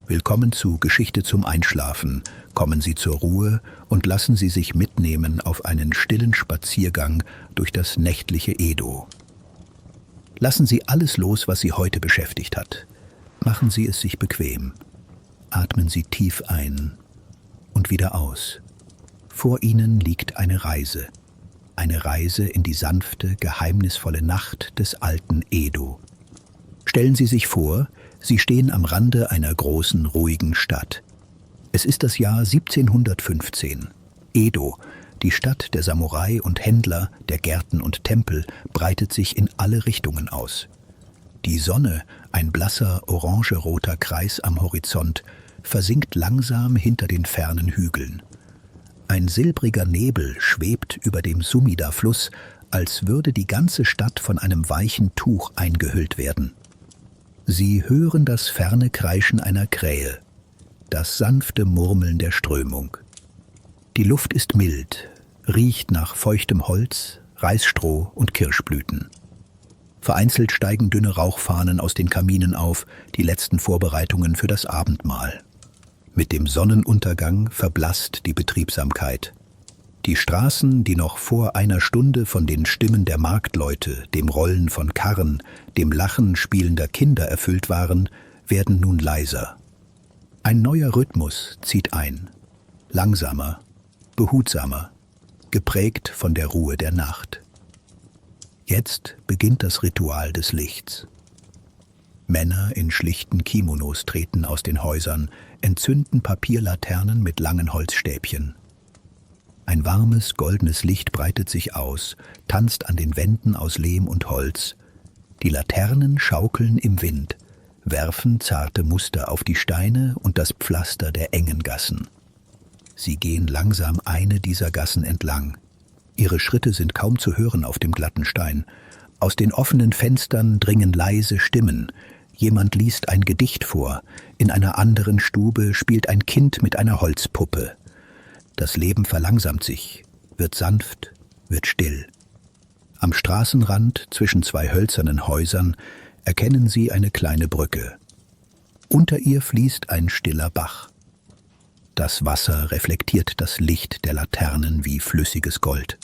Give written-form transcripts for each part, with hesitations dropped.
Willkommen zu Geschichte zum Einschlafen. Kommen Sie zur Ruhe und lassen Sie sich mitnehmen auf einen stillen Spaziergang durch das nächtliche Edo. Lassen Sie alles los, was Sie heute beschäftigt hat. Machen Sie es sich bequem. Atmen Sie tief ein und wieder aus. Vor Ihnen liegt eine Reise. Eine Reise in die sanfte, geheimnisvolle Nacht des alten Edo. Stellen Sie sich vor, Sie stehen am Rande einer großen, ruhigen Stadt. Es ist das Jahr 1715. Edo, die Stadt der Samurai und Händler, der Gärten und Tempel, breitet sich in alle Richtungen aus. Die Sonne, ein blasser, orangeroter Kreis am Horizont, versinkt langsam hinter den fernen Hügeln. Ein silbriger Nebel schwebt über dem Sumida-Fluss, als würde die ganze Stadt von einem weichen Tuch eingehüllt werden. Sie hören das ferne Kreischen einer Krähe, das sanfte Murmeln der Strömung. Die Luft ist mild, riecht nach feuchtem Holz, Reisstroh und Kirschblüten. Vereinzelt steigen dünne Rauchfahnen aus den Kaminen auf, die letzten Vorbereitungen für das Abendmahl. Mit dem Sonnenuntergang verblasst die Betriebsamkeit. Die Straßen, die noch vor einer Stunde von den Stimmen der Marktleute, dem Rollen von Karren, dem Lachen spielender Kinder erfüllt waren, werden nun leiser. Ein neuer Rhythmus zieht ein. Langsamer, behutsamer, geprägt von der Ruhe der Nacht. Jetzt beginnt das Ritual des Lichts. Männer in schlichten Kimonos treten aus den Häusern, entzünden Papierlaternen mit langen Holzstäbchen. Ein warmes, goldenes Licht breitet sich aus, tanzt an den Wänden aus Lehm und Holz. Die Laternen schaukeln im Wind, werfen zarte Muster auf die Steine und das Pflaster der engen Gassen. Sie gehen langsam eine dieser Gassen entlang. Ihre Schritte sind kaum zu hören auf dem glatten Stein. Aus den offenen Fenstern dringen leise Stimmen. Jemand liest ein Gedicht vor. In einer anderen Stube spielt ein Kind mit einer Holzpuppe. Das Leben verlangsamt sich, wird sanft, wird still. Am Straßenrand zwischen zwei hölzernen Häusern erkennen Sie eine kleine Brücke. Unter ihr fließt ein stiller Bach. Das Wasser reflektiert das Licht der Laternen wie flüssiges Gold.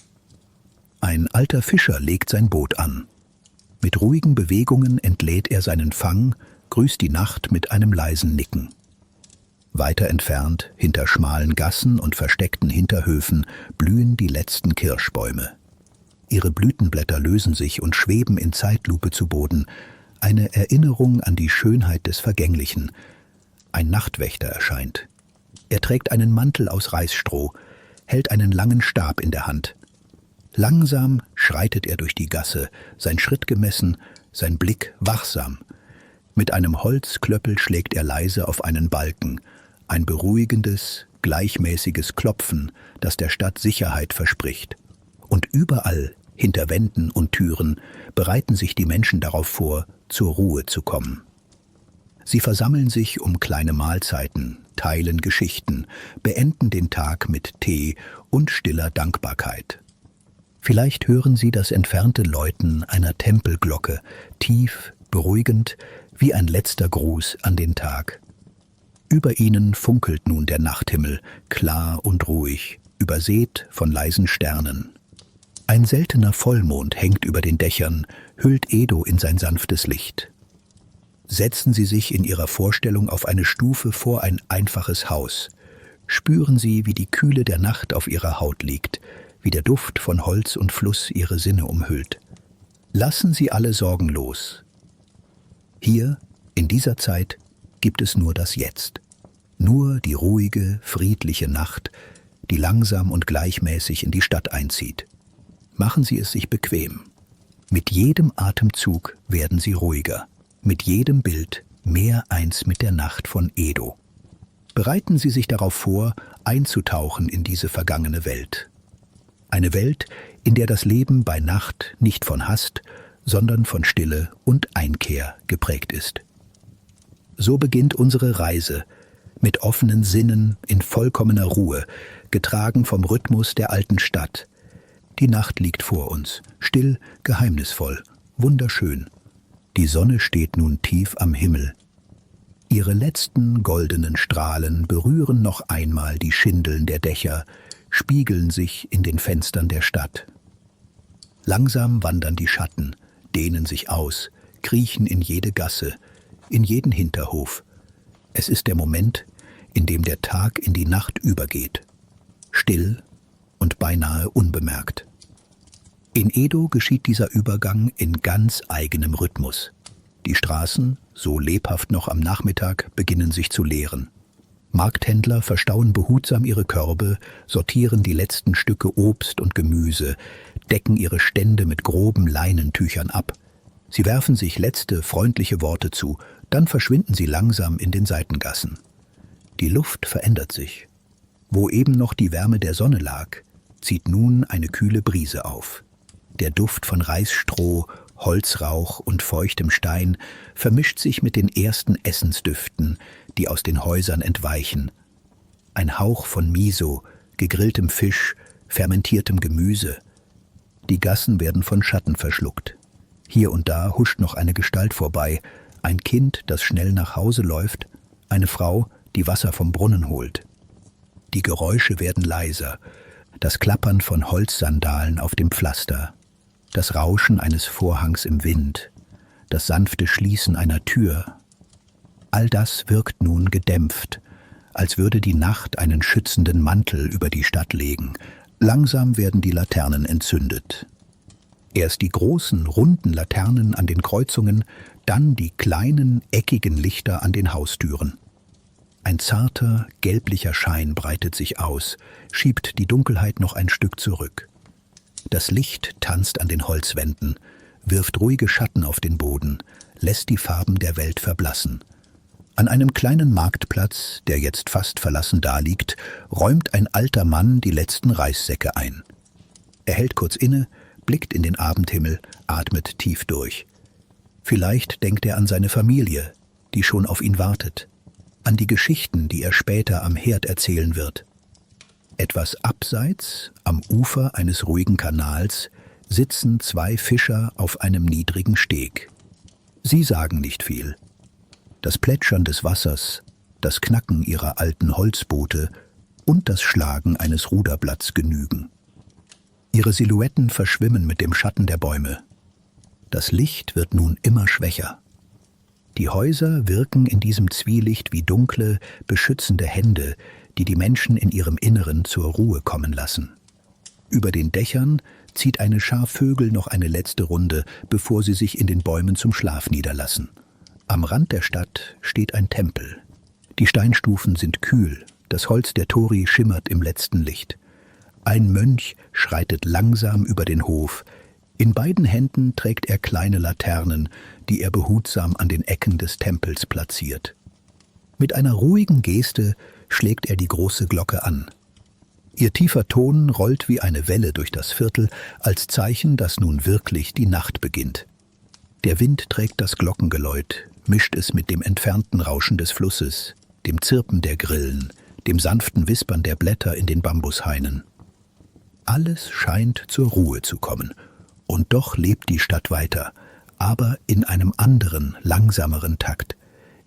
Ein alter Fischer legt sein Boot an. Mit ruhigen Bewegungen entlädt er seinen Fang, grüßt die Nacht mit einem leisen Nicken. Weiter entfernt, hinter schmalen Gassen und versteckten Hinterhöfen, blühen die letzten Kirschbäume. Ihre Blütenblätter lösen sich und schweben in Zeitlupe zu Boden, eine Erinnerung an die Schönheit des Vergänglichen. Ein Nachtwächter erscheint. Er trägt einen Mantel aus Reisstroh, hält einen langen Stab in der Hand. Langsam schreitet er durch die Gasse, sein Schritt gemessen, sein Blick wachsam. Mit einem Holzklöppel schlägt er leise auf einen Balken, ein beruhigendes, gleichmäßiges Klopfen, das der Stadt Sicherheit verspricht. Und überall, hinter Wänden und Türen, bereiten sich die Menschen darauf vor, zur Ruhe zu kommen. Sie versammeln sich um kleine Mahlzeiten, teilen Geschichten, beenden den Tag mit Tee und stiller Dankbarkeit. Vielleicht hören Sie das entfernte Läuten einer Tempelglocke, tief, beruhigend, wie ein letzter Gruß an den Tag. Über ihnen funkelt nun der Nachthimmel, klar und ruhig, übersät von leisen Sternen. Ein seltener Vollmond hängt über den Dächern, hüllt Edo in sein sanftes Licht. Setzen Sie sich in Ihrer Vorstellung auf eine Stufe vor ein einfaches Haus. Spüren Sie, wie die Kühle der Nacht auf Ihrer Haut liegt, wie der Duft von Holz und Fluss Ihre Sinne umhüllt. Lassen Sie alle Sorgen los. Hier, in dieser Zeit, gibt es nur das Jetzt. Nur die ruhige, friedliche Nacht, die langsam und gleichmäßig in die Stadt einzieht. Machen Sie es sich bequem. Mit jedem Atemzug werden Sie ruhiger, mit jedem Bild mehr eins mit der Nacht von Edo. Bereiten Sie sich darauf vor, einzutauchen in diese vergangene Welt. Eine Welt, in der das Leben bei Nacht nicht von Hast, sondern von Stille und Einkehr geprägt ist. So beginnt unsere Reise, mit offenen Sinnen, in vollkommener Ruhe, getragen vom Rhythmus der alten Stadt. Die Nacht liegt vor uns, still, geheimnisvoll, wunderschön. Die Sonne steht nun tief am Himmel. Ihre letzten goldenen Strahlen berühren noch einmal die Schindeln der Dächer, spiegeln sich in den Fenstern der Stadt. Langsam wandern die Schatten, dehnen sich aus, kriechen in jede Gasse, in jeden Hinterhof. Es ist der Moment, in dem der Tag in die Nacht übergeht. Still und beinahe unbemerkt. In Edo geschieht dieser Übergang in ganz eigenem Rhythmus. Die Straßen, so lebhaft noch am Nachmittag, beginnen sich zu leeren. Markthändler verstauen behutsam ihre Körbe, sortieren die letzten Stücke Obst und Gemüse, decken ihre Stände mit groben Leinentüchern ab. Sie werfen sich letzte freundliche Worte zu, dann verschwinden sie langsam in den Seitengassen. Die Luft verändert sich. Wo eben noch die Wärme der Sonne lag, zieht nun eine kühle Brise auf. Der Duft von Reisstroh, Holzrauch und feuchtem Stein vermischt sich mit den ersten Essensdüften, die aus den Häusern entweichen. Ein Hauch von Miso, gegrilltem Fisch, fermentiertem Gemüse. Die Gassen werden von Schatten verschluckt. Hier und da huscht noch eine Gestalt vorbei, ein Kind, das schnell nach Hause läuft, eine Frau, die Wasser vom Brunnen holt. Die Geräusche werden leiser, das Klappern von Holzsandalen auf dem Pflaster, das Rauschen eines Vorhangs im Wind, das sanfte Schließen einer Tür. All das wirkt nun gedämpft, als würde die Nacht einen schützenden Mantel über die Stadt legen. Langsam werden die Laternen entzündet. Erst die großen, runden Laternen an den Kreuzungen, dann die kleinen, eckigen Lichter an den Haustüren. Ein zarter, gelblicher Schein breitet sich aus, schiebt die Dunkelheit noch ein Stück zurück. Das Licht tanzt an den Holzwänden, wirft ruhige Schatten auf den Boden, lässt die Farben der Welt verblassen. An einem kleinen Marktplatz, der jetzt fast verlassen daliegt, räumt ein alter Mann die letzten Reissäcke ein. Er hält kurz inne, blickt in den Abendhimmel, atmet tief durch. Vielleicht denkt er an seine Familie, die schon auf ihn wartet, an die Geschichten, die er später am Herd erzählen wird. Etwas abseits, am Ufer eines ruhigen Kanals, sitzen zwei Fischer auf einem niedrigen Steg. Sie sagen nicht viel. Das Plätschern des Wassers, das Knacken ihrer alten Holzboote und das Schlagen eines Ruderblatts genügen. Ihre Silhouetten verschwimmen mit dem Schatten der Bäume. Das Licht wird nun immer schwächer. Die Häuser wirken in diesem Zwielicht wie dunkle, beschützende Hände, die die Menschen in ihrem Inneren zur Ruhe kommen lassen. Über den Dächern zieht eine Schar Vögel noch eine letzte Runde, bevor sie sich in den Bäumen zum Schlaf niederlassen. Am Rand der Stadt steht ein Tempel. Die Steinstufen sind kühl, das Holz der Tori schimmert im letzten Licht. Ein Mönch schreitet langsam über den Hof. In beiden Händen trägt er kleine Laternen, die er behutsam an den Ecken des Tempels platziert. Mit einer ruhigen Geste schlägt er die große Glocke an. Ihr tiefer Ton rollt wie eine Welle durch das Viertel, als Zeichen, dass nun wirklich die Nacht beginnt. Der Wind trägt das Glockengeläut, mischt es mit dem entfernten Rauschen des Flusses, dem Zirpen der Grillen, dem sanften Wispern der Blätter in den Bambushainen. Alles scheint zur Ruhe zu kommen, und doch lebt die Stadt weiter, aber in einem anderen, langsameren Takt.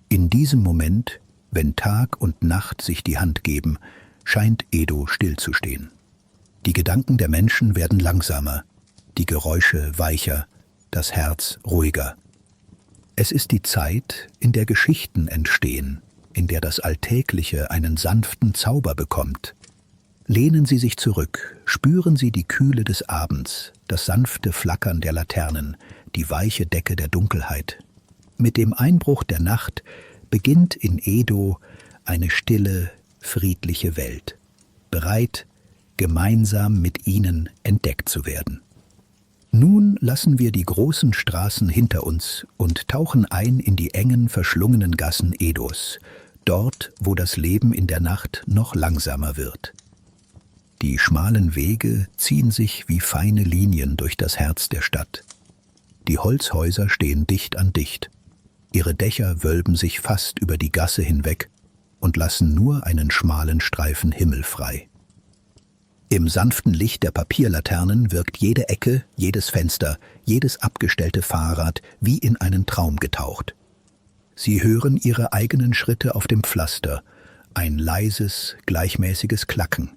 In diesem Moment, wenn Tag und Nacht sich die Hand geben, scheint Edo stillzustehen. Die Gedanken der Menschen werden langsamer, die Geräusche weicher, das Herz ruhiger. Es ist die Zeit, in der Geschichten entstehen, in der das Alltägliche einen sanften Zauber bekommt. Lehnen Sie sich zurück, spüren Sie die Kühle des Abends, das sanfte Flackern der Laternen, die weiche Decke der Dunkelheit. Mit dem Einbruch der Nacht beginnt in Edo eine stille, friedliche Welt, bereit, gemeinsam mit Ihnen entdeckt zu werden. Nun lassen wir die großen Straßen hinter uns und tauchen ein in die engen, verschlungenen Gassen Edos, dort, wo das Leben in der Nacht noch langsamer wird. Die schmalen Wege ziehen sich wie feine Linien durch das Herz der Stadt. Die Holzhäuser stehen dicht an dicht. Ihre Dächer wölben sich fast über die Gasse hinweg und lassen nur einen schmalen Streifen Himmel frei. Im sanften Licht der Papierlaternen wirkt jede Ecke, jedes Fenster, jedes abgestellte Fahrrad wie in einen Traum getaucht. Sie hören ihre eigenen Schritte auf dem Pflaster, ein leises, gleichmäßiges Klacken.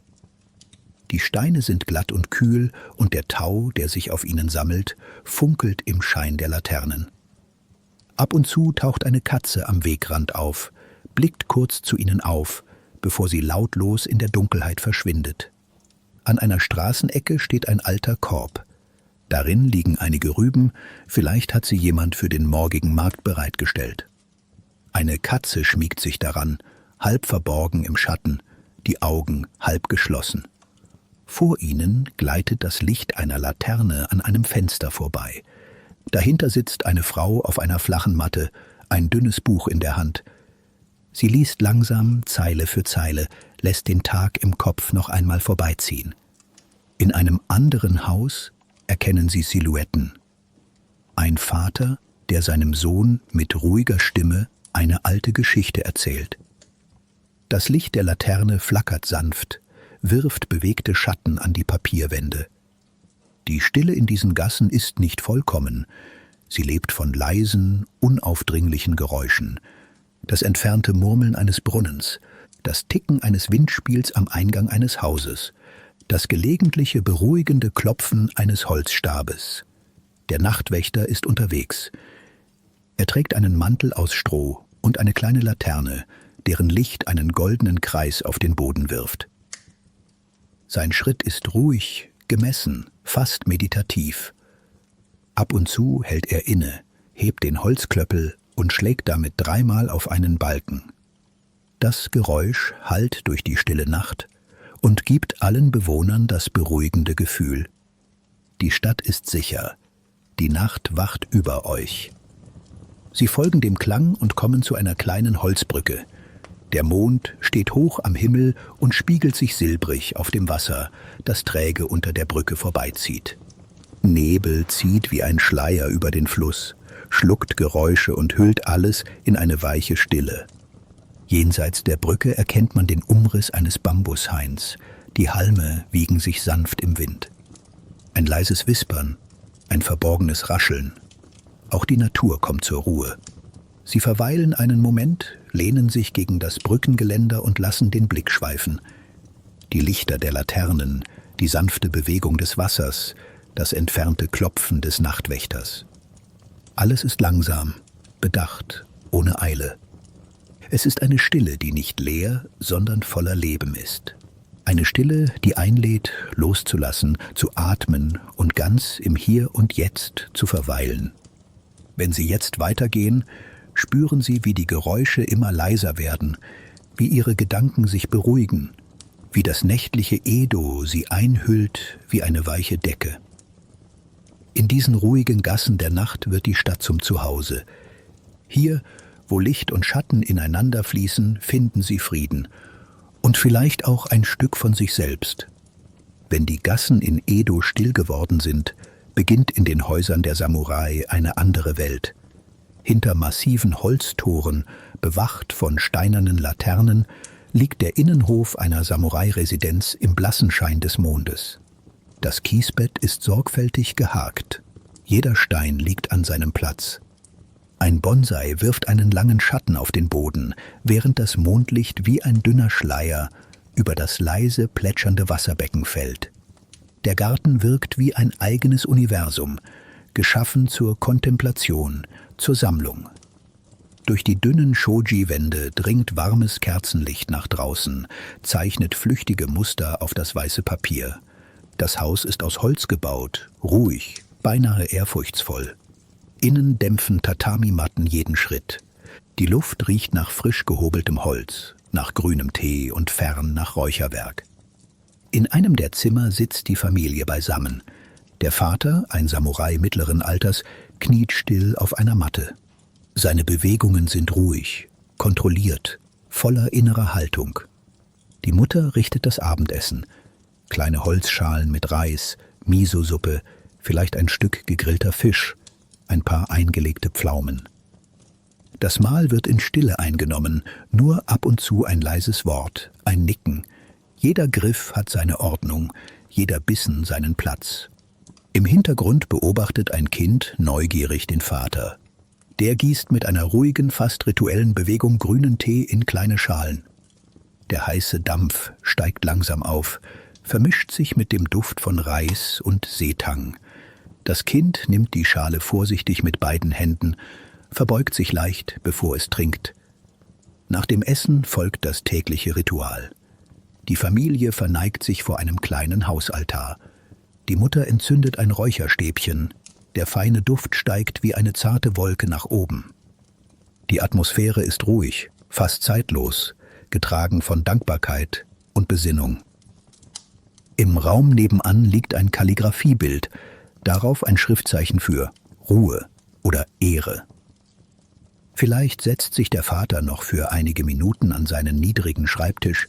Die Steine sind glatt und kühl und der Tau, der sich auf ihnen sammelt, funkelt im Schein der Laternen. Ab und zu taucht eine Katze am Wegrand auf, blickt kurz zu ihnen auf, bevor sie lautlos in der Dunkelheit verschwindet. An einer Straßenecke steht ein alter Korb. Darin liegen einige Rüben, vielleicht hat sie jemand für den morgigen Markt bereitgestellt. Eine Katze schmiegt sich daran, halb verborgen im Schatten, die Augen halb geschlossen. Vor ihnen gleitet das Licht einer Laterne an einem Fenster vorbei. Dahinter sitzt eine Frau auf einer flachen Matte, ein dünnes Buch in der Hand. Sie liest langsam, Zeile für Zeile, lässt den Tag im Kopf noch einmal vorbeiziehen. In einem anderen Haus erkennen sie Silhouetten. Ein Vater, der seinem Sohn mit ruhiger Stimme eine alte Geschichte erzählt. Das Licht der Laterne flackert sanft, wirft bewegte Schatten an die Papierwände. Die Stille in diesen Gassen ist nicht vollkommen. Sie lebt von leisen, unaufdringlichen Geräuschen. Das entfernte Murmeln eines Brunnens, das Ticken eines Windspiels am Eingang eines Hauses, das gelegentliche beruhigende Klopfen eines Holzstabes. Der Nachtwächter ist unterwegs. Er trägt einen Mantel aus Stroh und eine kleine Laterne, deren Licht einen goldenen Kreis auf den Boden wirft. Sein Schritt ist ruhig, gemessen, fast meditativ. Ab und zu hält er inne, hebt den Holzklöppel und schlägt damit dreimal auf einen Balken. Das Geräusch hallt durch die stille Nacht und gibt allen Bewohnern das beruhigende Gefühl. Die Stadt ist sicher, die Nacht wacht über euch. Sie folgen dem Klang und kommen zu einer kleinen Holzbrücke. Der Mond steht hoch am Himmel und spiegelt sich silbrig auf dem Wasser, das träge unter der Brücke vorbeizieht. Nebel zieht wie ein Schleier über den Fluss, schluckt Geräusche und hüllt alles in eine weiche Stille. Jenseits der Brücke erkennt man den Umriss eines Bambushains. Die Halme wiegen sich sanft im Wind. Ein leises Wispern, ein verborgenes Rascheln. Auch die Natur kommt zur Ruhe. Sie verweilen einen Moment, lehnen sich gegen das Brückengeländer und lassen den Blick schweifen. Die Lichter der Laternen, die sanfte Bewegung des Wassers, das entfernte Klopfen des Nachtwächters. Alles ist langsam, bedacht, ohne Eile. Es ist eine Stille, die nicht leer, sondern voller Leben ist. Eine Stille, die einlädt, loszulassen, zu atmen und ganz im Hier und Jetzt zu verweilen. Wenn Sie jetzt weitergehen, spüren Sie, wie die Geräusche immer leiser werden, wie Ihre Gedanken sich beruhigen, wie das nächtliche Edo Sie einhüllt wie eine weiche Decke. In diesen ruhigen Gassen der Nacht wird die Stadt zum Zuhause. Hier, wo Licht und Schatten ineinander fließen, finden Sie Frieden und vielleicht auch ein Stück von sich selbst. Wenn die Gassen in Edo still geworden sind, beginnt in den Häusern der Samurai eine andere Welt. Hinter massiven Holztoren, bewacht von steinernen Laternen, liegt der Innenhof einer Samurai-Residenz im blassen Schein des Mondes. Das Kiesbett ist sorgfältig gehakt. Jeder Stein liegt an seinem Platz. Ein Bonsai wirft einen langen Schatten auf den Boden, während das Mondlicht wie ein dünner Schleier über das leise plätschernde Wasserbecken fällt. Der Garten wirkt wie ein eigenes Universum, geschaffen zur Kontemplation, zur Sammlung. Durch die dünnen Shoji-Wände dringt warmes Kerzenlicht nach draußen, zeichnet flüchtige Muster auf das weiße Papier. Das Haus ist aus Holz gebaut, ruhig, beinahe ehrfurchtsvoll. Innen dämpfen Tatami-Matten jeden Schritt. Die Luft riecht nach frisch gehobeltem Holz, nach grünem Tee und fern nach Räucherwerk. In einem der Zimmer sitzt die Familie beisammen. Der Vater, ein Samurai mittleren Alters, kniet still auf einer Matte. Seine Bewegungen sind ruhig, kontrolliert, voller innerer Haltung. Die Mutter richtet das Abendessen. Kleine Holzschalen mit Reis, Miso-Suppe, vielleicht ein Stück gegrillter Fisch, ein paar eingelegte Pflaumen. Das Mahl wird in Stille eingenommen, nur ab und zu ein leises Wort, ein Nicken. Jeder Griff hat seine Ordnung, jeder Bissen seinen Platz. Im Hintergrund beobachtet ein Kind neugierig den Vater. Der gießt mit einer ruhigen, fast rituellen Bewegung grünen Tee in kleine Schalen. Der heiße Dampf steigt langsam auf, vermischt sich mit dem Duft von Reis und Seetang. Das Kind nimmt die Schale vorsichtig mit beiden Händen, verbeugt sich leicht, bevor es trinkt. Nach dem Essen folgt das tägliche Ritual. Die Familie verneigt sich vor einem kleinen Hausaltar. Die Mutter entzündet ein Räucherstäbchen. Der feine Duft steigt wie eine zarte Wolke nach oben. Die Atmosphäre ist ruhig, fast zeitlos, getragen von Dankbarkeit und Besinnung. Im Raum nebenan liegt ein Kalligraphiebild, darauf ein Schriftzeichen für Ruhe oder Ehre. Vielleicht setzt sich der Vater noch für einige Minuten an seinen niedrigen Schreibtisch,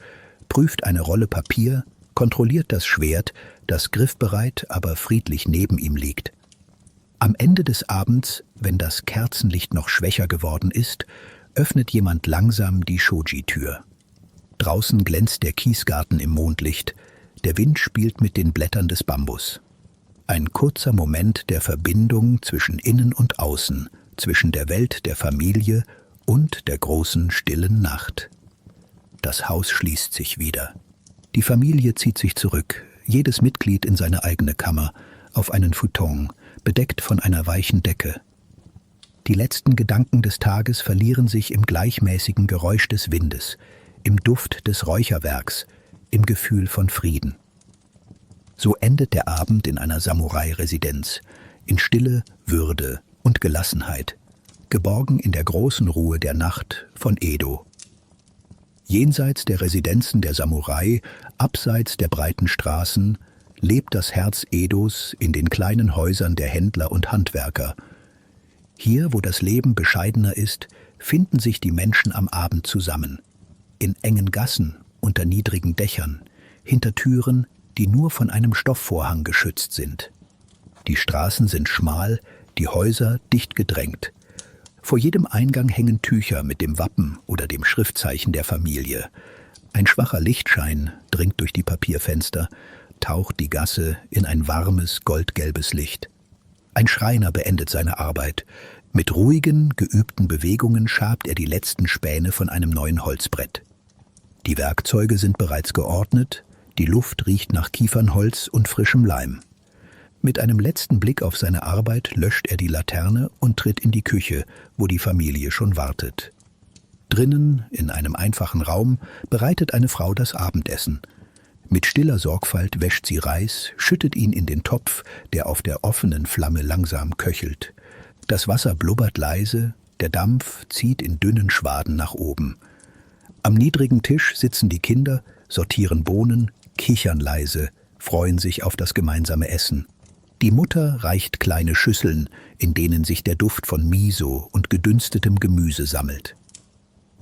prüft eine Rolle Papier, kontrolliert das Schwert, das griffbereit, aber friedlich neben ihm liegt. Am Ende des Abends, wenn das Kerzenlicht noch schwächer geworden ist, öffnet jemand langsam die Shoji-Tür. Draußen glänzt der Kiesgarten im Mondlicht, der Wind spielt mit den Blättern des Bambus. Ein kurzer Moment der Verbindung zwischen Innen und Außen, zwischen der Welt der Familie und der großen, stillen Nacht. Das Haus schließt sich wieder. Die Familie zieht sich zurück, jedes Mitglied in seine eigene Kammer, auf einen Futon, bedeckt von einer weichen Decke. Die letzten Gedanken des Tages verlieren sich im gleichmäßigen Geräusch des Windes, im Duft des Räucherwerks, im Gefühl von Frieden. So endet der Abend in einer Samurai-Residenz, in Stille, Würde und Gelassenheit, geborgen in der großen Ruhe der Nacht von Edo. Jenseits der Residenzen der Samurai, abseits der breiten Straßen, lebt das Herz Edos in den kleinen Häusern der Händler und Handwerker. Hier, wo das Leben bescheidener ist, finden sich die Menschen am Abend zusammen. In engen Gassen, unter niedrigen Dächern, hinter Türen, die nur von einem Stoffvorhang geschützt sind. Die Straßen sind schmal, die Häuser dicht gedrängt. Vor jedem Eingang hängen Tücher mit dem Wappen oder dem Schriftzeichen der Familie. Ein schwacher Lichtschein dringt durch die Papierfenster, taucht die Gasse in ein warmes, goldgelbes Licht. Ein Schreiner beendet seine Arbeit. Mit ruhigen, geübten Bewegungen schabt er die letzten Späne von einem neuen Holzbrett. Die Werkzeuge sind bereits geordnet, die Luft riecht nach Kiefernholz und frischem Leim. Mit einem letzten Blick auf seine Arbeit löscht er die Laterne und tritt in die Küche, wo die Familie schon wartet. Drinnen, in einem einfachen Raum, bereitet eine Frau das Abendessen. Mit stiller Sorgfalt wäscht sie Reis, schüttet ihn in den Topf, der auf der offenen Flamme langsam köchelt. Das Wasser blubbert leise, der Dampf zieht in dünnen Schwaden nach oben. Am niedrigen Tisch sitzen die Kinder, sortieren Bohnen, kichern leise, freuen sich auf das gemeinsame Essen. Die Mutter reicht kleine Schüsseln, in denen sich der Duft von Miso und gedünstetem Gemüse sammelt.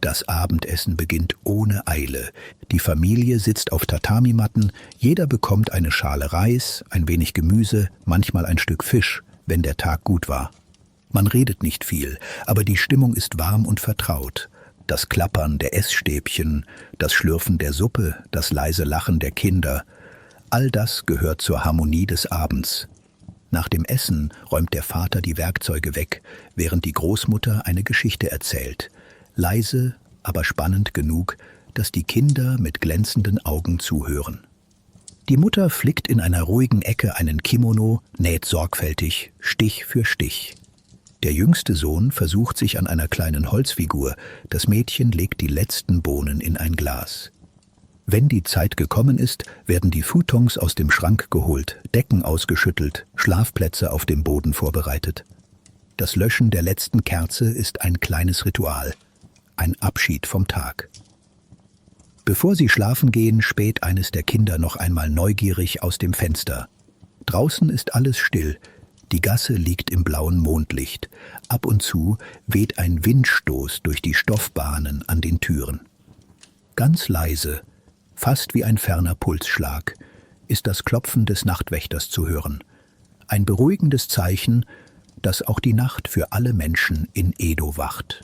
Das Abendessen beginnt ohne Eile. Die Familie sitzt auf Tatamimatten, jeder bekommt eine Schale Reis, ein wenig Gemüse, manchmal ein Stück Fisch, wenn der Tag gut war. Man redet nicht viel, aber die Stimmung ist warm und vertraut. Das Klappern der Essstäbchen, das Schlürfen der Suppe, das leise Lachen der Kinder, all das gehört zur Harmonie des Abends. Nach dem Essen räumt der Vater die Werkzeuge weg, während die Großmutter eine Geschichte erzählt. Leise, aber spannend genug, dass die Kinder mit glänzenden Augen zuhören. Die Mutter flickt in einer ruhigen Ecke einen Kimono, näht sorgfältig, Stich für Stich. Der jüngste Sohn versucht sich an einer kleinen Holzfigur, das Mädchen legt die letzten Bohnen in ein Glas. Wenn die Zeit gekommen ist, werden die Futons aus dem Schrank geholt, Decken ausgeschüttelt, Schlafplätze auf dem Boden vorbereitet. Das Löschen der letzten Kerze ist ein kleines Ritual, ein Abschied vom Tag. Bevor sie schlafen gehen, späht eines der Kinder noch einmal neugierig aus dem Fenster. Draußen ist alles still, die Gasse liegt im blauen Mondlicht. Ab und zu weht ein Windstoß durch die Stoffbahnen an den Türen. Ganz leise, fast wie ein ferner Pulsschlag, ist das Klopfen des Nachtwächters zu hören. Ein beruhigendes Zeichen, dass auch die Nacht für alle Menschen in Edo wacht.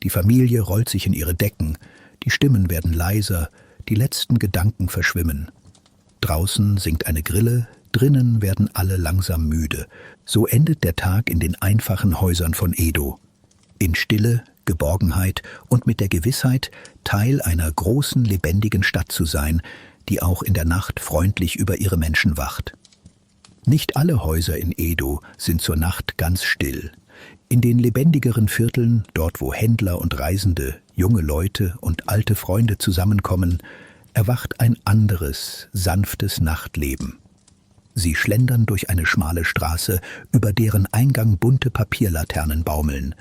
Die Familie rollt sich in ihre Decken, die Stimmen werden leiser, die letzten Gedanken verschwimmen. Draußen singt eine Grille, Drinnen werden alle langsam müde. So endet der Tag in den einfachen Häusern von Edo. In Stille, Geborgenheit und mit der Gewissheit, Teil einer großen, lebendigen Stadt zu sein, die auch in der Nacht freundlich über ihre Menschen wacht. Nicht alle Häuser in Edo sind zur Nacht ganz still. In den lebendigeren Vierteln, dort wo Händler und Reisende, junge Leute und alte Freunde zusammenkommen, erwacht ein anderes, sanftes Nachtleben. Sie schlendern durch eine schmale Straße, über deren Eingang bunte Papierlaternen baumeln.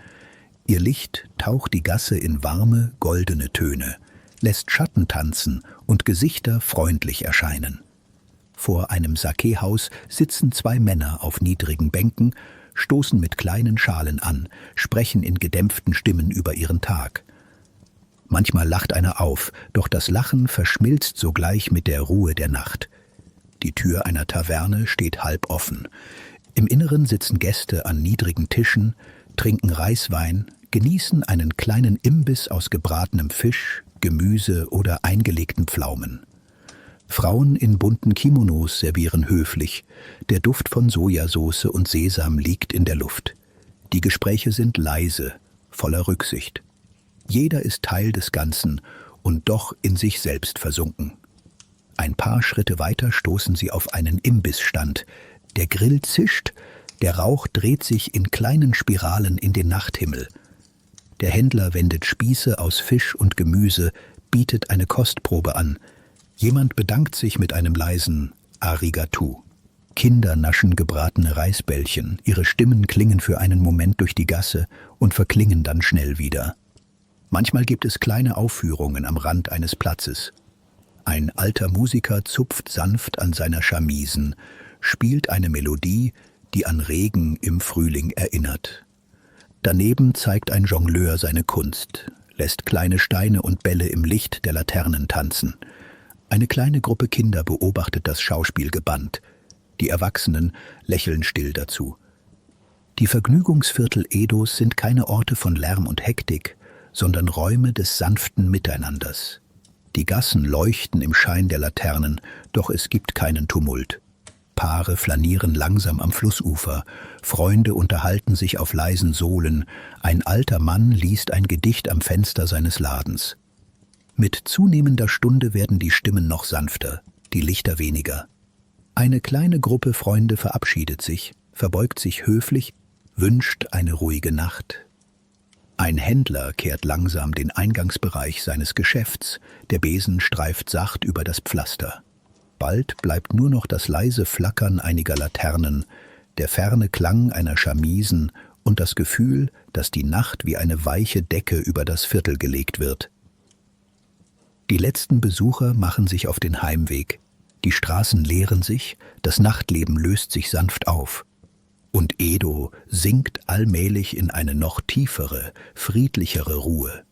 Ihr Licht taucht die Gasse in warme, goldene Töne, lässt Schatten tanzen und Gesichter freundlich erscheinen. Vor einem Sake-Haus sitzen 2 Männer auf niedrigen Bänken, stoßen mit kleinen Schalen an, sprechen in gedämpften Stimmen über ihren Tag. Manchmal lacht einer auf, doch das Lachen verschmilzt sogleich mit der Ruhe der Nacht. Die Tür einer Taverne steht halb offen. Im Inneren sitzen Gäste an niedrigen Tischen, trinken Reiswein, genießen einen kleinen Imbiss aus gebratenem Fisch, Gemüse oder eingelegten Pflaumen. Frauen in bunten Kimonos servieren höflich. Der Duft von Sojasauce und Sesam liegt in der Luft. Die Gespräche sind leise, voller Rücksicht. Jeder ist Teil des Ganzen und doch in sich selbst versunken. Ein paar Schritte weiter stoßen sie auf einen Imbissstand. Der Grill zischt, der Rauch dreht sich in kleinen Spiralen in den Nachthimmel. Der Händler wendet Spieße aus Fisch und Gemüse, bietet eine Kostprobe an. Jemand bedankt sich mit einem leisen Arigato. Kinder naschen gebratene Reisbällchen, ihre Stimmen klingen für einen Moment durch die Gasse und verklingen dann schnell wieder. Manchmal gibt es kleine Aufführungen am Rand eines Platzes. Ein alter Musiker zupft sanft an seiner Chamisen, spielt eine Melodie, die an Regen im Frühling erinnert. Daneben zeigt ein Jongleur seine Kunst, lässt kleine Steine und Bälle im Licht der Laternen tanzen. Eine kleine Gruppe Kinder beobachtet das Schauspiel gebannt. Die Erwachsenen lächeln still dazu. Die Vergnügungsviertel Edos sind keine Orte von Lärm und Hektik, sondern Räume des sanften Miteinanders. Die Gassen leuchten im Schein der Laternen, doch es gibt keinen Tumult. Paare flanieren langsam am Flussufer, Freunde unterhalten sich auf leisen Sohlen, ein alter Mann liest ein Gedicht am Fenster seines Ladens. Mit zunehmender Stunde werden die Stimmen noch sanfter, die Lichter weniger. Eine kleine Gruppe Freunde verabschiedet sich, verbeugt sich höflich, wünscht eine ruhige Nacht. Ein Händler kehrt langsam den Eingangsbereich seines Geschäfts, der Besen streift sacht über das Pflaster. Bald bleibt nur noch das leise Flackern einiger Laternen, der ferne Klang einer Chamisen und das Gefühl, dass die Nacht wie eine weiche Decke über das Viertel gelegt wird. Die letzten Besucher machen sich auf den Heimweg. Die Straßen leeren sich, das Nachtleben löst sich sanft auf. Und Edo sinkt allmählich in eine noch tiefere, friedlichere Ruhe.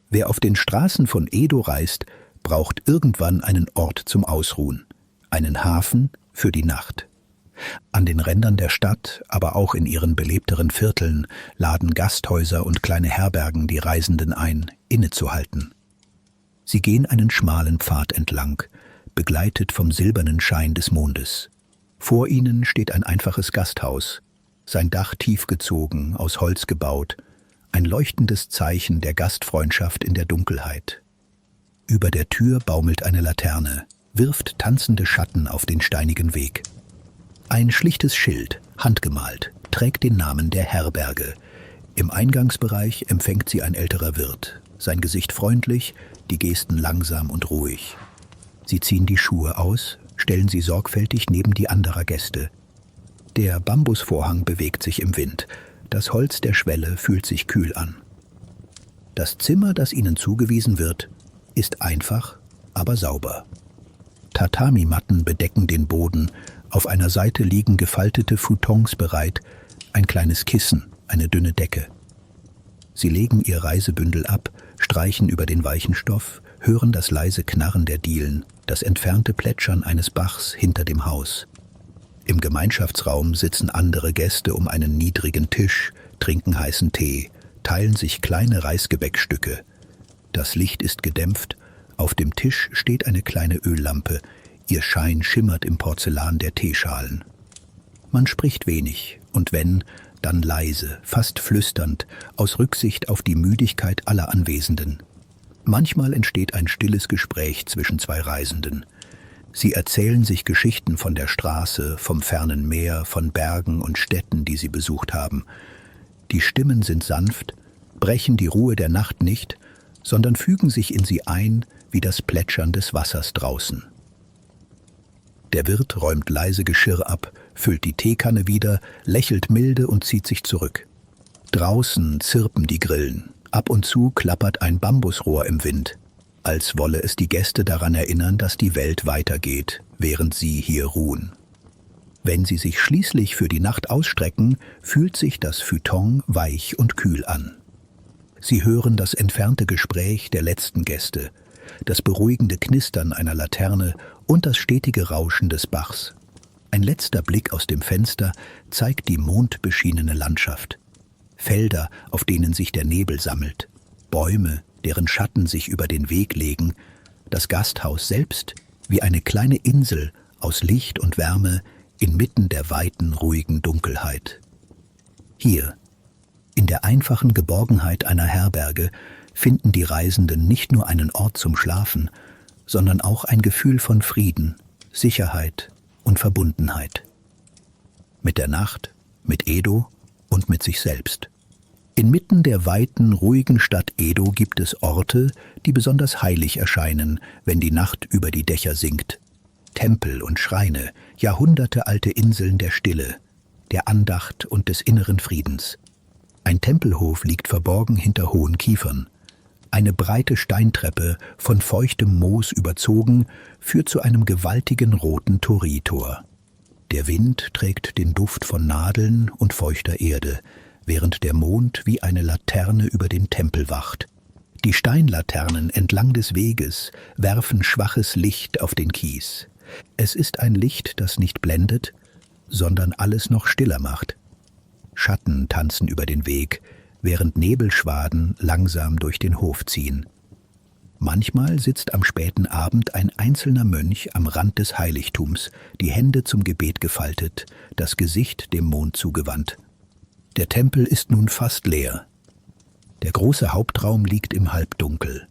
Wer auf den Straßen von Edo reist, braucht irgendwann einen Ort zum Ausruhen, einen Hafen für die Nacht. An den Rändern der Stadt, aber auch in ihren belebteren Vierteln, laden Gasthäuser und kleine Herbergen die Reisenden ein, innezuhalten. Sie gehen einen schmalen Pfad entlang, begleitet vom silbernen Schein des Mondes. Vor ihnen steht ein einfaches Gasthaus, sein Dach tief gezogen, aus Holz gebaut, ein leuchtendes Zeichen der Gastfreundschaft in der Dunkelheit. Über der Tür baumelt eine Laterne, wirft tanzende Schatten auf den steinigen Weg. Ein schlichtes Schild, handgemalt, trägt den Namen der Herberge. Im Eingangsbereich empfängt sie ein älterer Wirt, sein Gesicht freundlich, die Gesten langsam und ruhig. Sie ziehen die Schuhe aus, stellen sie sorgfältig neben die anderer Gäste. Der Bambusvorhang bewegt sich im Wind, das Holz der Schwelle fühlt sich kühl an. Das Zimmer, das ihnen zugewiesen wird, ist einfach, aber sauber. Tatami-Matten bedecken den Boden, auf einer Seite liegen gefaltete Futons bereit, ein kleines Kissen, eine dünne Decke. Sie legen ihr Reisebündel ab, streichen über den weichen Stoff, hören das leise Knarren der Dielen, das entfernte Plätschern eines Bachs hinter dem Haus. Im Gemeinschaftsraum sitzen andere Gäste um einen niedrigen Tisch, trinken heißen Tee, teilen sich kleine Reisgebäckstücke. Das Licht ist gedämpft, auf dem Tisch steht eine kleine Öllampe, Ihr Schein schimmert im Porzellan der Teeschalen. Man spricht wenig, und wenn, dann leise, fast flüsternd, aus Rücksicht auf die Müdigkeit aller Anwesenden. Manchmal entsteht ein stilles Gespräch zwischen zwei Reisenden. Sie erzählen sich Geschichten von der Straße, vom fernen Meer, von Bergen und Städten, die sie besucht haben. Die Stimmen sind sanft, brechen die Ruhe der Nacht nicht, sondern fügen sich in sie ein wie das Plätschern des Wassers draußen. Der Wirt räumt leise Geschirr ab, füllt die Teekanne wieder, lächelt milde und zieht sich zurück. Draußen zirpen die Grillen, ab und zu klappert ein Bambusrohr im Wind, als wolle es die Gäste daran erinnern, dass die Welt weitergeht, während sie hier ruhen. Wenn sie sich schließlich für die Nacht ausstrecken, fühlt sich das Feuilleton weich und kühl an. Sie hören das entfernte Gespräch der letzten Gäste, das beruhigende Knistern einer Laterne und das stetige Rauschen des Bachs. Ein letzter Blick aus dem Fenster zeigt die mondbeschienene Landschaft. Felder, auf denen sich der Nebel sammelt, Bäume, deren Schatten sich über den Weg legen, das Gasthaus selbst wie eine kleine Insel aus Licht und Wärme inmitten der weiten, ruhigen Dunkelheit. Hier, in der einfachen Geborgenheit einer Herberge, finden die Reisenden nicht nur einen Ort zum Schlafen, sondern auch ein Gefühl von Frieden, Sicherheit und Verbundenheit. Mit der Nacht, mit Edo und mit sich selbst. Inmitten der weiten, ruhigen Stadt Edo gibt es Orte, die besonders heilig erscheinen, wenn die Nacht über die Dächer sinkt. Tempel und Schreine, jahrhundertealte Inseln der Stille, der Andacht und des inneren Friedens. Ein Tempelhof liegt verborgen hinter hohen Kiefern. Eine breite Steintreppe, von feuchtem Moos überzogen, führt zu einem gewaltigen roten Torii-Tor. Der Wind trägt den Duft von Nadeln und feuchter Erde, während der Mond wie eine Laterne über den Tempel wacht. Die Steinlaternen entlang des Weges werfen schwaches Licht auf den Kies. Es ist ein Licht, das nicht blendet, sondern alles noch stiller macht. Schatten tanzen über den Weg, während Nebelschwaden langsam durch den Hof ziehen. Manchmal sitzt am späten Abend ein einzelner Mönch am Rand des Heiligtums, die Hände zum Gebet gefaltet, das Gesicht dem Mond zugewandt. Der Tempel ist nun fast leer. Der große Hauptraum liegt im Halbdunkel.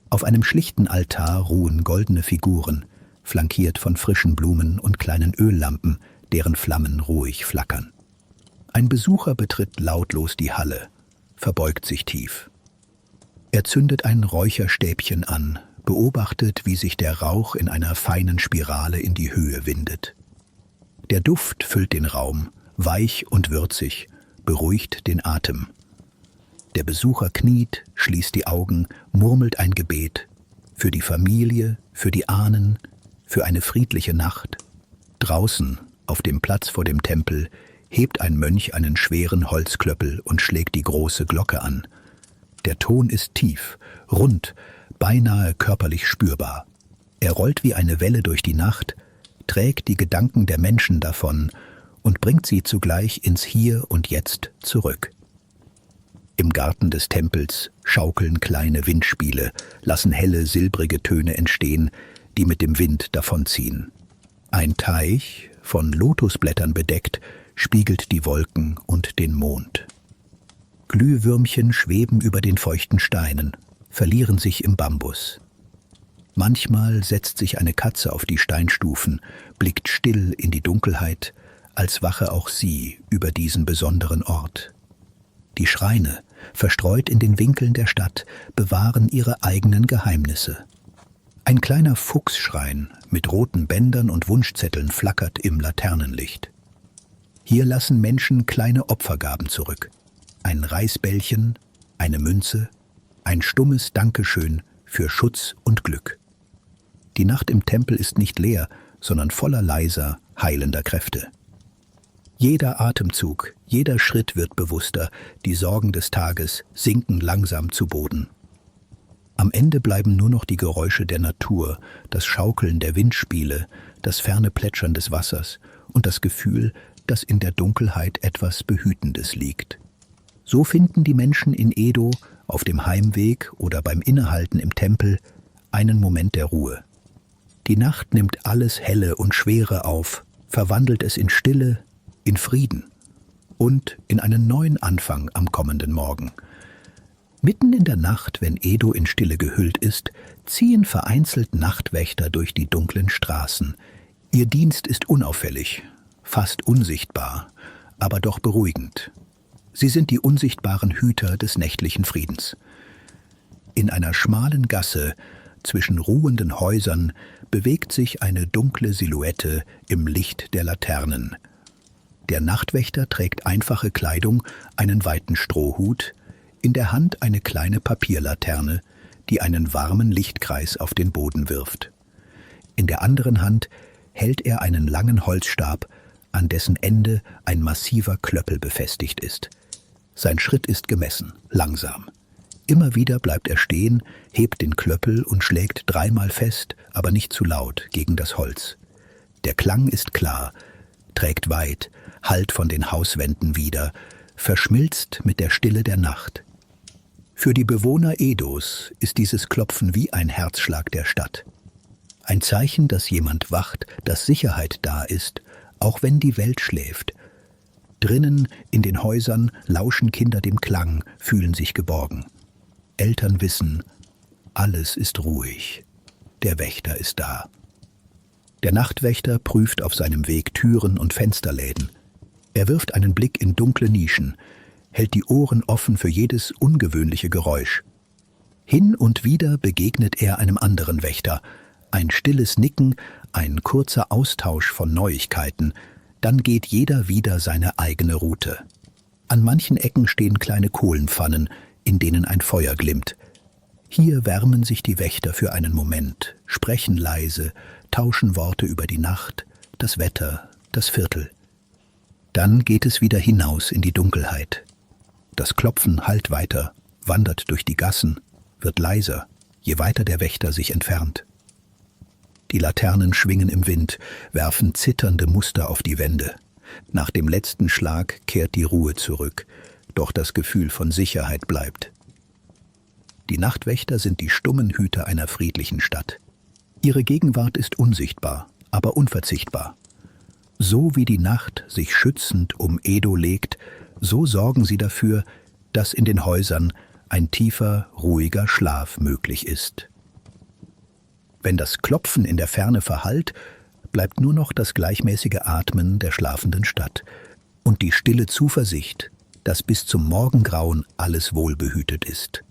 Auf einem schlichten Altar ruhen goldene Figuren, flankiert von frischen Blumen und kleinen Öllampen, deren Flammen ruhig flackern. Ein Besucher betritt lautlos die Halle, verbeugt sich tief. Er zündet ein Räucherstäbchen an, beobachtet, wie sich der Rauch in einer feinen Spirale in die Höhe windet. Der Duft füllt den Raum, weich und würzig, beruhigt den Atem. Der Besucher kniet, schließt die Augen, murmelt ein Gebet. Für die Familie, für die Ahnen, für eine friedliche Nacht. Draußen, auf dem Platz vor dem Tempel, hebt ein Mönch einen schweren Holzklöppel und schlägt die große Glocke an. Der Ton ist tief, rund, beinahe körperlich spürbar. Er rollt wie eine Welle durch die Nacht, trägt die Gedanken der Menschen davon und bringt sie zugleich ins Hier und Jetzt zurück. Im Garten des Tempels schaukeln kleine Windspiele, lassen helle, silbrige Töne entstehen, die mit dem Wind davonziehen. Ein Teich, von Lotusblättern bedeckt, spiegelt die Wolken und den Mond. Glühwürmchen schweben über den feuchten Steinen, verlieren sich im Bambus. Manchmal setzt sich eine Katze auf die Steinstufen, blickt still in die Dunkelheit, als wache auch sie über diesen besonderen Ort. Die Schreine, verstreut in den Winkeln der Stadt, bewahren ihre eigenen Geheimnisse. Ein kleiner Fuchsschrein mit roten Bändern und Wunschzetteln flackert im Laternenlicht. Hier lassen Menschen kleine Opfergaben zurück. Ein Reisbällchen, eine Münze, ein stummes Dankeschön für Schutz und Glück. Die Nacht im Tempel ist nicht leer, sondern voller leiser, heilender Kräfte. Jeder Atemzug, jeder Schritt wird bewusster, die Sorgen des Tages sinken langsam zu Boden. Am Ende bleiben nur noch die Geräusche der Natur, das Schaukeln der Windspiele, das ferne Plätschern des Wassers und das Gefühl, dass in der Dunkelheit etwas Behütendes liegt. So finden die Menschen in Edo, auf dem Heimweg oder beim Innehalten im Tempel, einen Moment der Ruhe. Die Nacht nimmt alles Helle und Schwere auf, verwandelt es in Stille, in Frieden und in einen neuen Anfang am kommenden Morgen. Mitten in der Nacht, wenn Edo in Stille gehüllt ist, ziehen vereinzelt Nachtwächter durch die dunklen Straßen. Ihr Dienst ist unauffällig, fast unsichtbar, aber doch beruhigend. Sie sind die unsichtbaren Hüter des nächtlichen Friedens. In einer schmalen Gasse zwischen ruhenden Häusern bewegt sich eine dunkle Silhouette im Licht der Laternen. Der Nachtwächter trägt einfache Kleidung, einen weiten Strohhut, in der Hand eine kleine Papierlaterne, die einen warmen Lichtkreis auf den Boden wirft. In der anderen Hand hält er einen langen Holzstab, an dessen Ende ein massiver Klöppel befestigt ist. Sein Schritt ist gemessen, langsam. Immer wieder bleibt er stehen, hebt den Klöppel und schlägt dreimal fest, aber nicht zu laut, gegen das Holz. Der Klang ist klar, trägt weit, hallt von den Hauswänden wider, verschmilzt mit der Stille der Nacht. Für die Bewohner Edos ist dieses Klopfen wie ein Herzschlag der Stadt. Ein Zeichen, dass jemand wacht, dass Sicherheit da ist, auch wenn die Welt schläft. Drinnen in den Häusern lauschen Kinder dem Klang, fühlen sich geborgen. Eltern wissen, alles ist ruhig. Der Wächter ist da. Der Nachtwächter prüft auf seinem Weg Türen und Fensterläden. Er wirft einen Blick in dunkle Nischen, hält die Ohren offen für jedes ungewöhnliche Geräusch. Hin und wieder begegnet er einem anderen Wächter. Ein stilles Nicken, ein kurzer Austausch von Neuigkeiten, dann geht jeder wieder seine eigene Route. An manchen Ecken stehen kleine Kohlenpfannen, in denen ein Feuer glimmt. Hier wärmen sich die Wächter für einen Moment, sprechen leise, tauschen Worte über die Nacht, das Wetter, das Viertel. Dann geht es wieder hinaus in die Dunkelheit. Das Klopfen hallt weiter, wandert durch die Gassen, wird leiser, je weiter der Wächter sich entfernt. Die Laternen schwingen im Wind, werfen zitternde Muster auf die Wände. Nach dem letzten Schlag kehrt die Ruhe zurück, doch das Gefühl von Sicherheit bleibt. Die Nachtwächter sind die stummen Hüter einer friedlichen Stadt. Ihre Gegenwart ist unsichtbar, aber unverzichtbar. So wie die Nacht sich schützend um Edo legt, so sorgen sie dafür, dass in den Häusern ein tiefer, ruhiger Schlaf möglich ist. Wenn das Klopfen in der Ferne verhallt, bleibt nur noch das gleichmäßige Atmen der schlafenden Stadt und die stille Zuversicht, dass bis zum Morgengrauen alles wohlbehütet ist.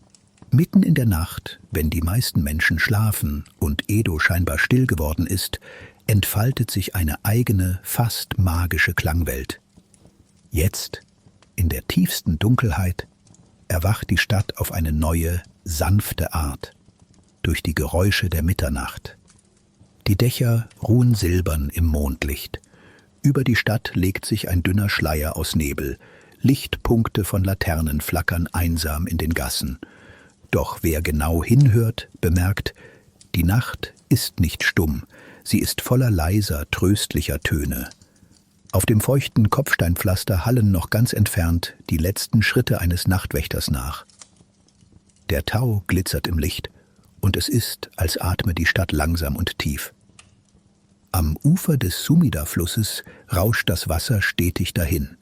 Mitten in der Nacht, wenn die meisten Menschen schlafen und Edo scheinbar still geworden ist, entfaltet sich eine eigene, fast magische Klangwelt. Jetzt, in der tiefsten Dunkelheit, erwacht die Stadt auf eine neue, sanfte Art, durch die Geräusche der Mitternacht. Die Dächer ruhen silbern im Mondlicht. Über die Stadt legt sich ein dünner Schleier aus Nebel. Lichtpunkte von Laternen flackern einsam in den Gassen. Doch wer genau hinhört, bemerkt, die Nacht ist nicht stumm, sie ist voller leiser, tröstlicher Töne. Auf dem feuchten Kopfsteinpflaster hallen noch ganz entfernt die letzten Schritte eines Nachtwächters nach. Der Tau glitzert im Licht, und es ist, als atme die Stadt langsam und tief. Am Ufer des Sumida-Flusses rauscht das Wasser stetig dahin.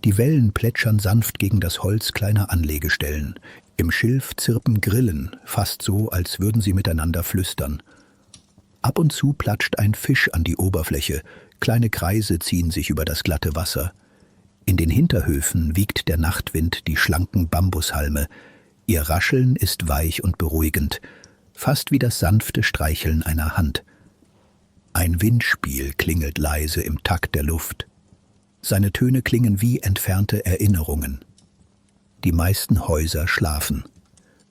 Die Wellen plätschern sanft gegen das Holz kleiner Anlegestellen. Im Schilf zirpen Grillen, fast so, als würden sie miteinander flüstern. Ab und zu platscht ein Fisch an die Oberfläche, kleine Kreise ziehen sich über das glatte Wasser. In den Hinterhöfen wiegt der Nachtwind die schlanken Bambushalme. Ihr Rascheln ist weich und beruhigend, fast wie das sanfte Streicheln einer Hand. Ein Windspiel klingelt leise im Takt der Luft. Seine Töne klingen wie entfernte Erinnerungen. Die meisten Häuser schlafen.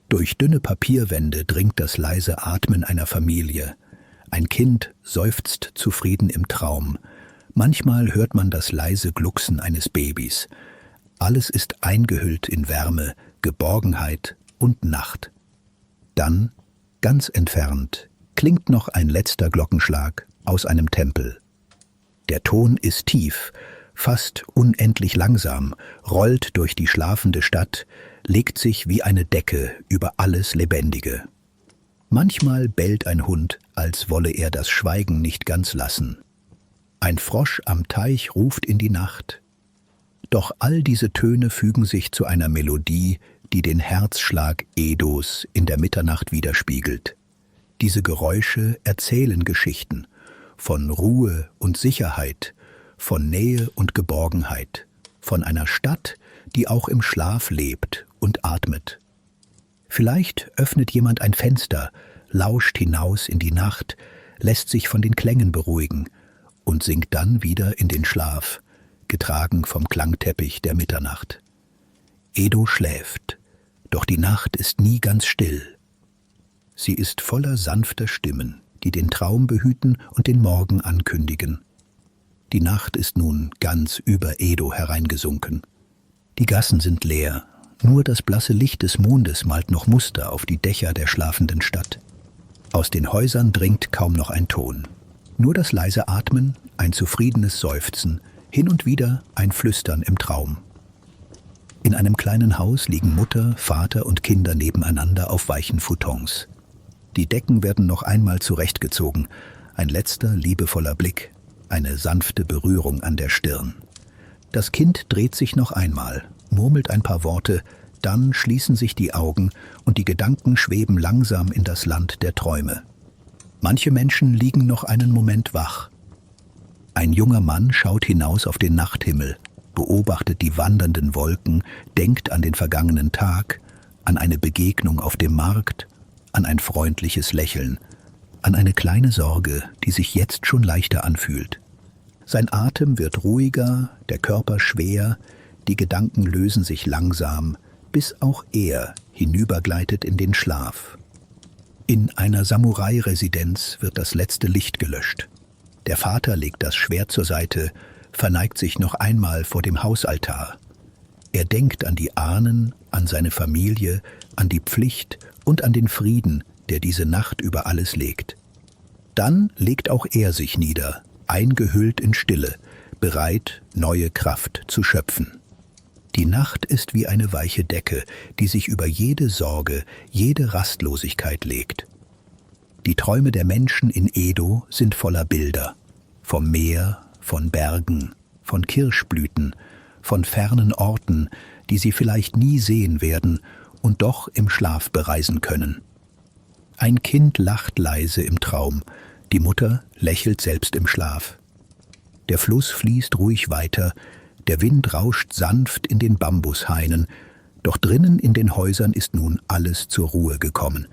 Durch dünne Papierwände dringt das leise Atmen einer Familie. Ein Kind seufzt zufrieden im Traum. Manchmal hört man das leise Glucksen eines Babys. Alles ist eingehüllt in Wärme, Geborgenheit und Nacht. Dann, ganz entfernt, klingt noch ein letzter Glockenschlag aus einem Tempel. Der Ton ist tief, fast unendlich langsam, rollt durch die schlafende Stadt, legt sich wie eine Decke über alles Lebendige. Manchmal bellt ein Hund, als wolle er das Schweigen nicht ganz lassen. Ein Frosch am Teich ruft in die Nacht. Doch all diese Töne fügen sich zu einer Melodie, die den Herzschlag Edos in der Mitternacht widerspiegelt. Diese Geräusche erzählen Geschichten von Ruhe und Sicherheit, von Nähe und Geborgenheit, von einer Stadt, die auch im Schlaf lebt und atmet. Vielleicht öffnet jemand ein Fenster, lauscht hinaus in die Nacht, lässt sich von den Klängen beruhigen und sinkt dann wieder in den Schlaf, getragen vom Klangteppich der Mitternacht. Edo schläft, doch die Nacht ist nie ganz still. Sie ist voller sanfter Stimmen, die den Traum behüten und den Morgen ankündigen. Die Nacht ist nun ganz über Edo hereingesunken. Die Gassen sind leer, nur das blasse Licht des Mondes malt noch Muster auf die Dächer der schlafenden Stadt. Aus den Häusern dringt kaum noch ein Ton. Nur das leise Atmen, ein zufriedenes Seufzen, hin und wieder ein Flüstern im Traum. In einem kleinen Haus liegen Mutter, Vater und Kinder nebeneinander auf weichen Futons. Die Decken werden noch einmal zurechtgezogen, ein letzter liebevoller Blick, eine sanfte Berührung an der Stirn. Das Kind dreht sich noch einmal, murmelt ein paar Worte, dann schließen sich die Augen und die Gedanken schweben langsam in das Land der Träume. Manche Menschen liegen noch einen Moment wach. Ein junger Mann schaut hinaus auf den Nachthimmel, beobachtet die wandernden Wolken, denkt an den vergangenen Tag, an eine Begegnung auf dem Markt, an ein freundliches Lächeln, an eine kleine Sorge, die sich jetzt schon leichter anfühlt. Sein Atem wird ruhiger, der Körper schwer, die Gedanken lösen sich langsam, bis auch er hinübergleitet in den Schlaf. In einer Samurai-Residenz wird das letzte Licht gelöscht. Der Vater legt das Schwert zur Seite, verneigt sich noch einmal vor dem Hausaltar. Er denkt an die Ahnen, an seine Familie, an die Pflicht und an den Frieden, der diese Nacht über alles legt. Dann legt auch er sich nieder, eingehüllt in Stille, bereit, neue Kraft zu schöpfen. Die Nacht ist wie eine weiche Decke, die sich über jede Sorge, jede Rastlosigkeit legt. Die Träume der Menschen in Edo sind voller Bilder. Vom Meer, von Bergen, von Kirschblüten, von fernen Orten, die sie vielleicht nie sehen werden und doch im Schlaf bereisen können. Ein Kind lacht leise im Traum, die Mutter lächelt selbst im Schlaf. Der Fluss fließt ruhig weiter, der Wind rauscht sanft in den Bambushainen, doch drinnen in den Häusern ist nun alles zur Ruhe gekommen.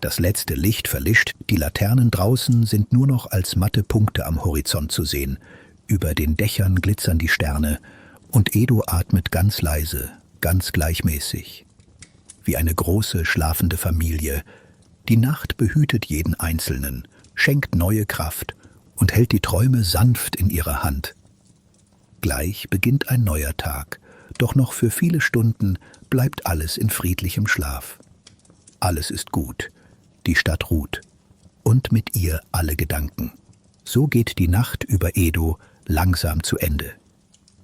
Das letzte Licht verlischt, die Laternen draußen sind nur noch als matte Punkte am Horizont zu sehen. Über den Dächern glitzern die Sterne und Edo atmet ganz leise, ganz gleichmäßig. Wie eine große, schlafende Familie. Die Nacht behütet jeden Einzelnen, schenkt neue Kraft und hält die Träume sanft in ihrer Hand. Gleich beginnt ein neuer Tag, doch noch für viele Stunden bleibt alles in friedlichem Schlaf. Alles ist gut, die Stadt ruht und mit ihr alle Gedanken. So geht die Nacht über Edo langsam zu Ende.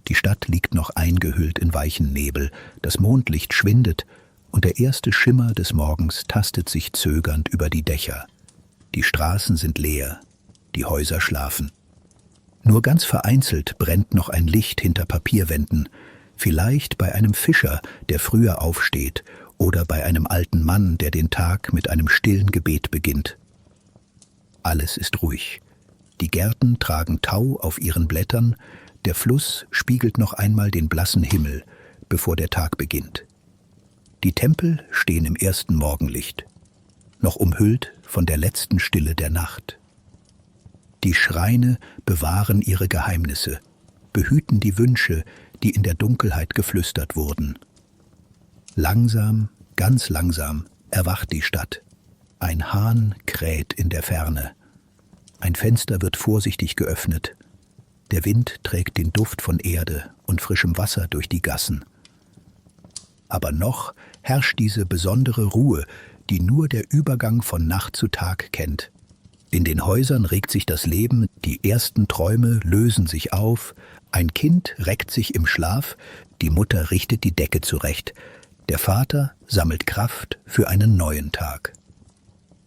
Die Stadt liegt noch eingehüllt in weichen Nebel, das Mondlicht schwindet und der erste Schimmer des Morgens tastet sich zögernd über die Dächer. Die Straßen sind leer, die Häuser schlafen. Nur ganz vereinzelt brennt noch ein Licht hinter Papierwänden, vielleicht bei einem Fischer, der früher aufsteht, oder bei einem alten Mann, der den Tag mit einem stillen Gebet beginnt. Alles ist ruhig. Die Gärten tragen Tau auf ihren Blättern, der Fluss spiegelt noch einmal den blassen Himmel, bevor der Tag beginnt. Die Tempel stehen im ersten Morgenlicht, noch umhüllt von der letzten Stille der Nacht. Die Schreine bewahren ihre Geheimnisse, behüten die Wünsche, die in der Dunkelheit geflüstert wurden. Langsam, ganz langsam erwacht die Stadt. Ein Hahn kräht in der Ferne. Ein Fenster wird vorsichtig geöffnet. Der Wind trägt den Duft von Erde und frischem Wasser durch die Gassen. Aber noch herrscht diese besondere Ruhe, die nur der Übergang von Nacht zu Tag kennt. In den Häusern regt sich das Leben, die ersten Träume lösen sich auf, ein Kind reckt sich im Schlaf, die Mutter richtet die Decke zurecht, der Vater sammelt Kraft für einen neuen Tag.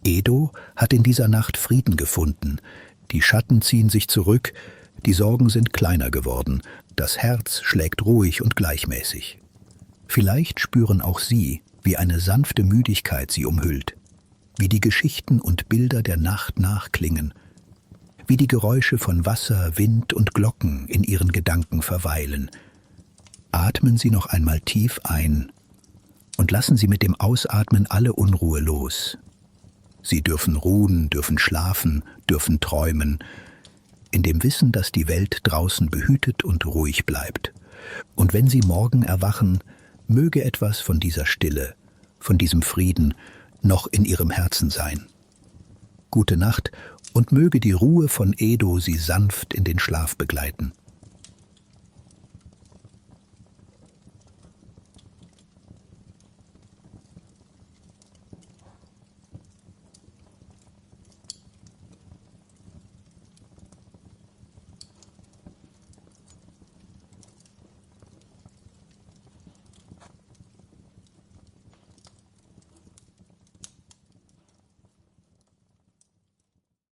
Edo hat in dieser Nacht Frieden gefunden. Die Schatten ziehen sich zurück, die Sorgen sind kleiner geworden, das Herz schlägt ruhig und gleichmäßig. Vielleicht spüren auch Sie, wie eine sanfte Müdigkeit Sie umhüllt, wie die Geschichten und Bilder der Nacht nachklingen, wie die Geräusche von Wasser, Wind und Glocken in Ihren Gedanken verweilen. Atmen Sie noch einmal tief ein und lassen Sie mit dem Ausatmen alle Unruhe los. Sie dürfen ruhen, dürfen schlafen, dürfen träumen, in dem Wissen, dass die Welt draußen behütet und ruhig bleibt. Und wenn Sie morgen erwachen, möge etwas von dieser Stille, von diesem Frieden noch in Ihrem Herzen sein. Gute Nacht und möge die Ruhe von Edo Sie sanft in den Schlaf begleiten.